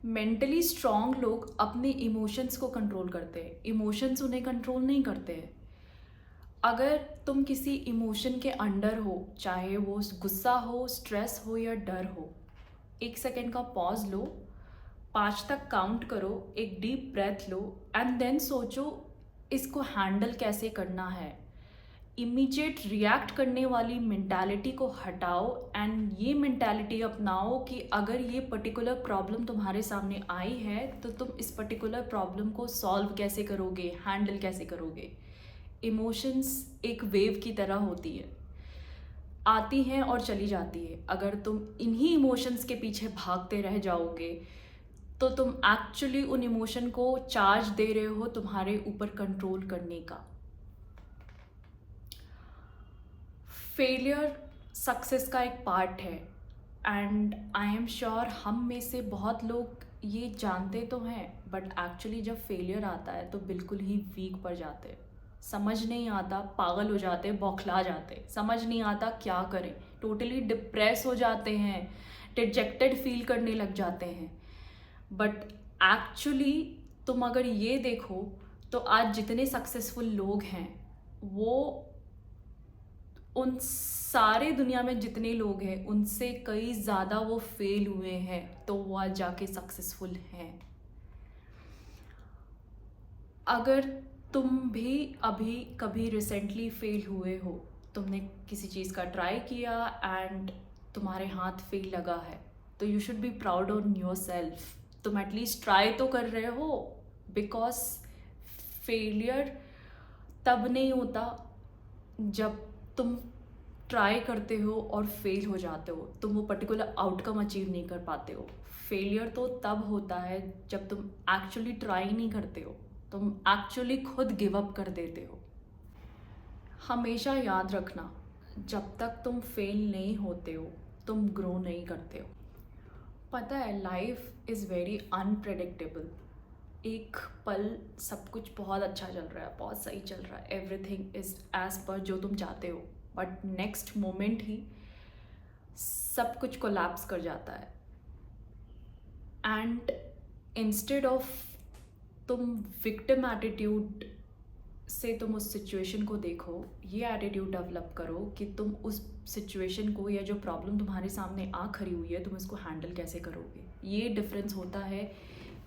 Mentally strong लोग अपने emotions को कंट्रोल करते हैं, इमोशंस उन्हें कंट्रोल नहीं करते हैं। अगर तुम किसी इमोशन के अंडर हो, चाहे वो गुस्सा हो, स्ट्रेस हो या डर हो, 1 सेकेंड का पॉज लो, 5 तक काउंट करो, एक डीप ब्रेथ लो एंड देन सोचो इसको हैंडल कैसे करना है। इमीडिएट रिएक्ट करने वाली मेंटालिटी को हटाओ एंड ये मेंटालिटी अपनाओ कि अगर ये पर्टिकुलर प्रॉब्लम तुम्हारे सामने आई है तो तुम इस पर्टिकुलर प्रॉब्लम को सॉल्व कैसे करोगे, हैंडल कैसे करोगे। इमोशंस एक वेव की तरह होती है, आती हैं और चली जाती है। अगर तुम इन्हीं इमोशंस के पीछे भागते रह जाओगे तो तुम एक्चुअली उन इमोशन को चार्ज दे रहे हो तुम्हारे ऊपर कंट्रोल करने का। फेलियर सक्सेस का एक पार्ट है एंड आई एम श्योर हम में से बहुत लोग ये जानते तो हैं, बट एक्चुअली जब फेलियर आता है तो बिल्कुल ही वीक पड़ जाते हैं, समझ नहीं आता, पागल हो जाते, बौखला जाते, समझ नहीं आता क्या करें, टोटली डिप्रेस हो जाते हैं, डिजेक्टेड फील करने लग जाते हैं। बट एक्चुअली तुम अगर ये देखो तो आज जितने सक्सेसफुल लोग हैं वो उन सारे दुनिया में जितने लोग हैं उनसे कई ज़्यादा वो फेल हुए हैं, तो वो आज जाके सक्सेसफुल हैं। अगर तुम भी अभी कभी रिसेंटली फेल हुए हो, तुमने किसी चीज़ का ट्राई किया एंड तुम्हारे हाथ फेल लगा है, तो you should be proud on your self. तुम एटलीस्ट ट्राई तो कर रहे हो, बिकॉज फेलियर तब नहीं होता जब तुम ट्राई करते हो और फेल हो जाते हो, तुम वो पर्टिकुलर आउटकम अचीव नहीं कर पाते हो। फेलियर तो तब होता है जब तुम एक्चुअली ट्राई नहीं करते हो, तुम एक्चुअली खुद गिव अप कर देते हो। हमेशा याद रखना, जब तक तुम फेल नहीं होते हो तुम ग्रो नहीं करते हो। पता है लाइफ इज़ वेरी अनप्रेडिक्टेबल। एक पल सब कुछ बहुत अच्छा चल रहा है, बहुत सही चल रहा है, एवरीथिंग इज़ एज पर जो तुम चाहते हो, बट नेक्स्ट मोमेंट ही सब कुछ कोलैप्स कर जाता है। एंड इंस्टेड ऑफ तुम विक्टिम एटीट्यूड से तुम उस सिचुएशन को देखो, ये एटीट्यूड डेवलप करो कि तुम उस सिचुएशन को या जो प्रॉब्लम तुम्हारे सामने आ खड़ी हुई है तुम इसको हैंडल कैसे करोगे। ये डिफरेंस होता है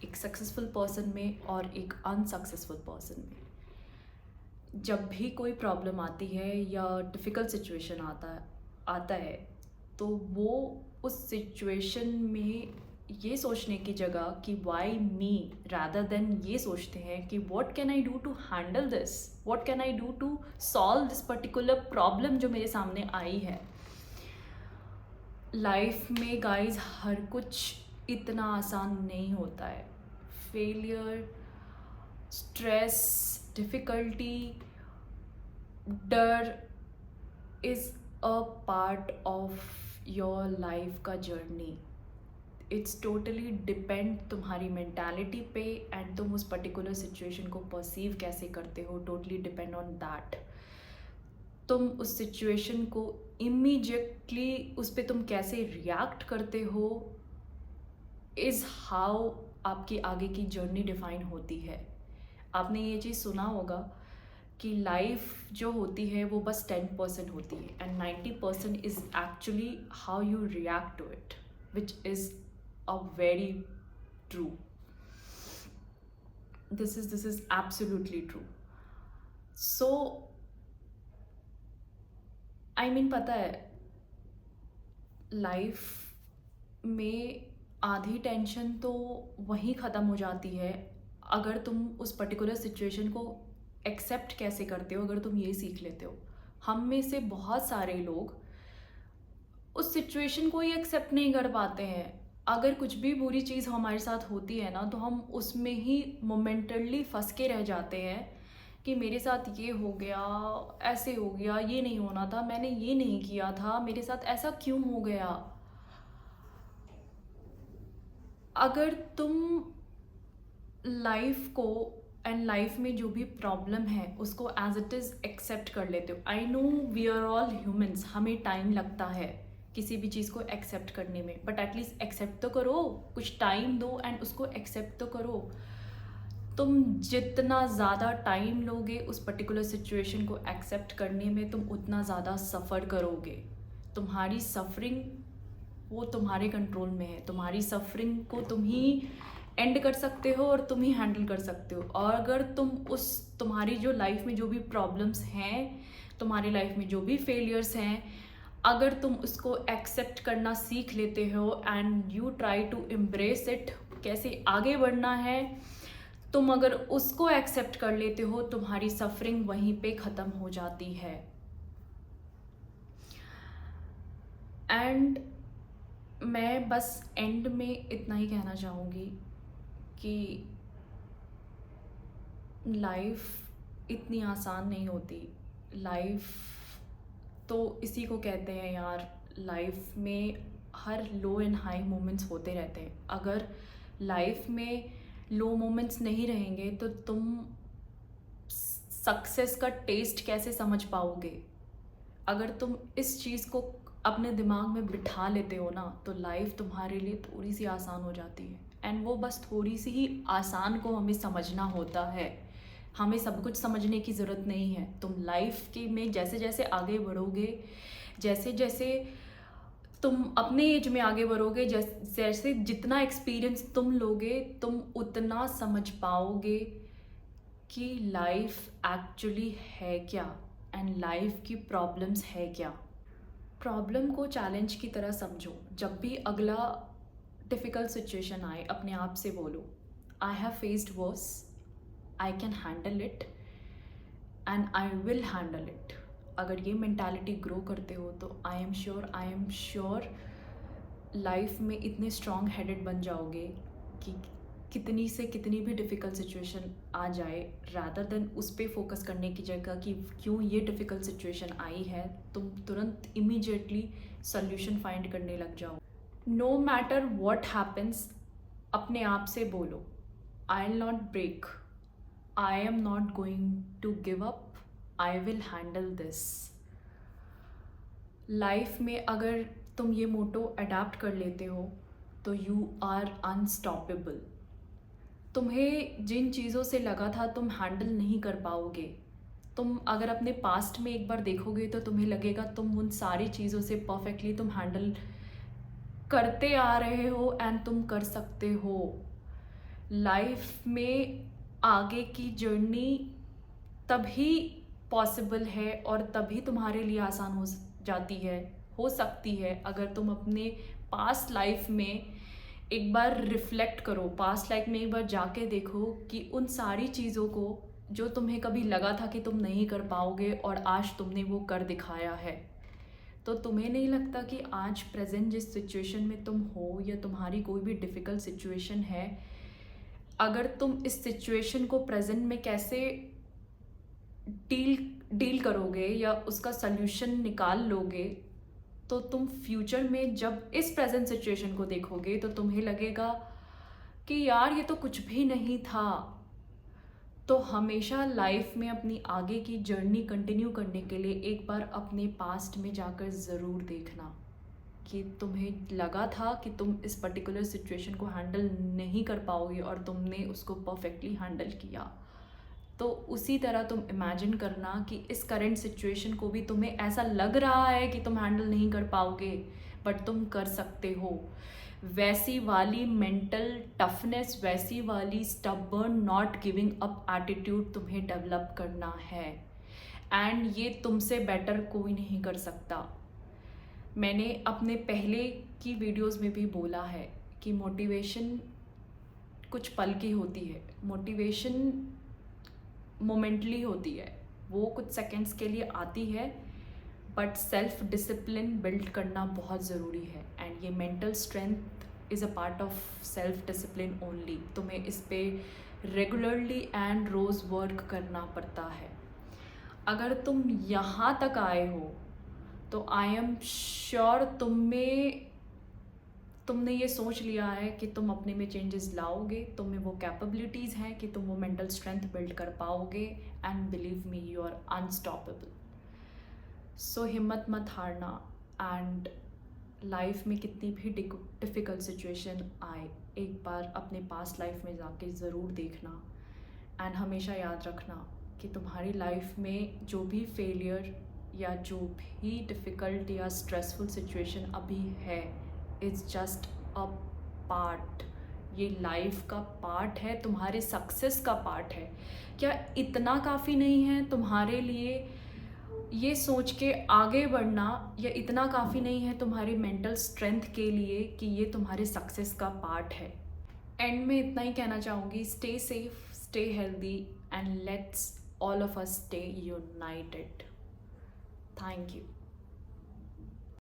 एक सक्सेसफुल पर्सन में और एक अनसक्सेसफुल पर्सन में। जब भी कोई प्रॉब्लम आती है या डिफ़िकल्ट सिचुएशन आता है तो वो उस सिचुएशन में ये सोचने की जगह कि वाई मी रादर देन ये सोचते हैं कि what can I do to handle this, what can I do to solve this particular problem जो मेरे सामने आई है। लाइफ में गाइस हर कुछ इतना आसान नहीं होता है। फेलियर, स्ट्रेस, डिफ़िकल्टी, डर is a part of your life का जर्नी। इट्स टोटली डिपेंड तुम्हारी मेंटालिटी पे एंड तुम उस पर्टिकुलर सिचुएशन को परसीव कैसे करते हो, टोटली डिपेंड ऑन दैट। तुम उस सिचुएशन को इमीडिएटली उस पर तुम कैसे रिएक्ट करते हो इज़ हाउ आपकी आगे की जर्नी डिफाइन होती है। आपने ये चीज़ सुना होगा कि लाइफ जो होती है वो बस 10% होती है and 90% is actually how you react to it, which is very true. This is absolutely true. So I mean पता है लाइफ में आधी टेंशन तो वहीं ख़त्म हो जाती है अगर तुम उस पर्टिकुलर सिचुएशन को एक्सेप्ट कैसे करते हो, अगर तुम ये सीख लेते हो। हम में से बहुत सारे लोग उस सिचुएशन को ही एक्सेप्ट नहीं कर पाते हैं। अगर कुछ भी बुरी चीज़ हमारे साथ होती है ना तो हम उसमें ही मोमेंटली फंस के रह जाते हैं कि मेरे साथ ये हो गया, ऐसे हो गया, ये नहीं होना था, मैंने ये नहीं किया था, मेरे साथ ऐसा क्यों हो गया। अगर तुम लाइफ को एंड लाइफ में जो भी प्रॉब्लम है उसको एज इट इज़ एक्सेप्ट कर लेते हो, I know we are all humans, हमें टाइम लगता है किसी भी चीज़ को एक्सेप्ट करने में, बट एटलीस्ट एक्सेप्ट तो करो, कुछ टाइम दो एंड उसको एक्सेप्ट तो करो। तुम जितना ज़्यादा टाइम लोगे उस पर्टिकुलर सिचुएशन को एक्सेप्ट करने में, तुम उतना ज़्यादा सफ़र करोगे। तुम्हारी सफरिंग वो तुम्हारे कंट्रोल में है। तुम्हारी सफरिंग को तुम ही एंड कर सकते हो और तुम ही हैंडल कर सकते हो। और अगर तुम तुम्हारी जो लाइफ में जो भी प्रॉब्लम्स हैं, तुम्हारी लाइफ में जो भी फेलियर्स हैं, अगर तुम उसको एक्सेप्ट करना सीख लेते हो and you try to embrace it, कैसे आगे बढ़ना है, तुम अगर उसको एक्सेप्ट कर लेते हो, तुम्हारी सफरिंग वहीं पे ख़त्म हो जाती है। एंड मैं बस एंड में इतना ही कहना चाहूँगी कि लाइफ इतनी आसान नहीं होती। लाइफ तो इसी को कहते हैं यार, लाइफ में हर लो एंड हाई मोमेंट्स होते रहते हैं। अगर लाइफ में लो मोमेंट्स नहीं रहेंगे तो तुम सक्सेस का टेस्ट कैसे समझ पाओगे? अगर तुम इस चीज़ को अपने दिमाग में बिठा लेते हो ना, तो लाइफ तुम्हारे लिए थोड़ी सी आसान हो जाती है। एंड वो बस थोड़ी सी ही आसान को हमें समझना होता है, हमें सब कुछ समझने की ज़रूरत नहीं है। तुम लाइफ के में जैसे जैसे आगे बढ़ोगे, जैसे जैसे तुम अपने एज में आगे बढ़ोगे, जैसे जितना एक्सपीरियंस तुम लोगे, तुम उतना समझ पाओगे कि लाइफ एक्चुअली है क्या एंड लाइफ की प्रॉब्लम्स है क्या। प्रॉब्लम को चैलेंज की तरह समझो। जब भी अगला डिफ़िकल्ट सिचुएशन आए, अपने आप से बोलो, I have faced worse, I can handle it and I will handle it. अगर ये मेंटालिटी ग्रो करते हो तो आई एम श्योर लाइफ में इतने स्ट्रॉन्ग हेडेड बन जाओगे कि कितनी से कितनी भी डिफ़िकल्ट सिचुएशन आ जाए, रादर देन उस पर फोकस करने की जगह कि क्यों ये डिफ़िकल्ट सिचुएशन आई है, तुम तुरंत इमीडिएटली सॉल्यूशन फाइंड करने लग जाओ। नो मैटर व्हाट हैपन्स, अपने आप से बोलो, I will not break, I am not going to give up, I will handle this. Life में अगर तुम ये मोटो अडाप्ट कर लेते हो तो यू आर अनस्टॉपेबल। तुम्हें जिन चीज़ों से लगा था तुम हैंडल नहीं कर पाओगे, तुम अगर अपने पास्ट में एक बार देखोगे तो तुम्हें लगेगा तुम उन सारी चीज़ों से परफेक्टली तुम हैंडल करते आ रहे हो एंड तुम कर सकते हो। लाइफ में आगे की जर्नी तभी पॉसिबल है और तभी तुम्हारे लिए आसान हो जाती है, हो सकती है, अगर तुम अपने पास्ट लाइफ में एक बार रिफ्लेक्ट करो, पास्ट लाइफ में एक बार जाके देखो कि उन सारी चीज़ों को जो तुम्हें कभी लगा था कि तुम नहीं कर पाओगे और आज तुमने वो कर दिखाया है। तो तुम्हें नहीं लगता कि आज प्रेजेंट जिस सिचुएशन में तुम हो या तुम्हारी कोई भी डिफ़िकल्ट सिचुएशन है, अगर तुम इस सिचुएशन को प्रेजेंट में कैसे डील करोगे या उसका सल्यूशन निकाल लोगे, तो तुम फ्यूचर में जब इस प्रेजेंट सिचुएशन को देखोगे तो तुम्हें लगेगा कि यार ये तो कुछ भी नहीं था। तो हमेशा लाइफ में अपनी आगे की जर्नी कंटिन्यू करने के लिए एक बार अपने पास्ट में जाकर ज़रूर देखना कि तुम्हें लगा था कि तुम इस पर्टिकुलर सिचुएशन को हैंडल नहीं कर पाओगे और तुमने उसको परफेक्टली हैंडल किया। तो उसी तरह तुम इमेजिन करना कि इस करंट सिचुएशन को भी तुम्हें ऐसा लग रहा है कि तुम हैंडल नहीं कर पाओगे, बट तुम कर सकते हो। वैसी वाली मेंटल टफनेस, वैसी वाली stubborn not giving up attitude तुम्हें डेवलप करना है एंड ये तुमसे बेटर कोई नहीं कर सकता। मैंने अपने पहले की वीडियोस में भी बोला है कि मोटिवेशन कुछ पल की होती है, मोटिवेशन मोमेंटली होती है, वो कुछ सेकंड्स के लिए आती है, बट सेल्फ डिसिप्लिन बिल्ड करना बहुत ज़रूरी है एंड ये mental strength is a part of self discipline only. तुम्हें इस पे रेगुलरली एंड रोज़ वर्क करना पड़ता है। अगर तुम यहाँ तक आए हो तो आई एम श्योर तुमने ये सोच लिया है कि तुम अपने में चेंजेस लाओगे, तुम्हें वो कैपेबिलिटीज़ हैं कि तुम वो मेंटल स्ट्रेंथ बिल्ड कर पाओगे and believe me you are unstoppable. So हिम्मत मत हारना एंड लाइफ में कितनी भी डिफ़िकल्ट सिचुएशन आए, एक बार अपने पास्ट लाइफ में जाके ज़रूर देखना एंड हमेशा याद रखना कि तुम्हारी लाइफ में जो भी फेलियर या जो भी डिफ़िकल्ट या स्ट्रेसफुल सिचुएशन अभी है, इट्स जस्ट अ पार्ट। ये लाइफ का पार्ट है, तुम्हारे सक्सेस का पार्ट है। क्या इतना काफ़ी नहीं है तुम्हारे लिए ये सोच के आगे बढ़ना, या इतना काफ़ी नहीं है तुम्हारी मेंटल स्ट्रेंथ के लिए कि ये तुम्हारे सक्सेस का पार्ट है? एंड में इतना ही कहना चाहूँगी, stay safe, stay healthy and let's all of us stay united. Thank you.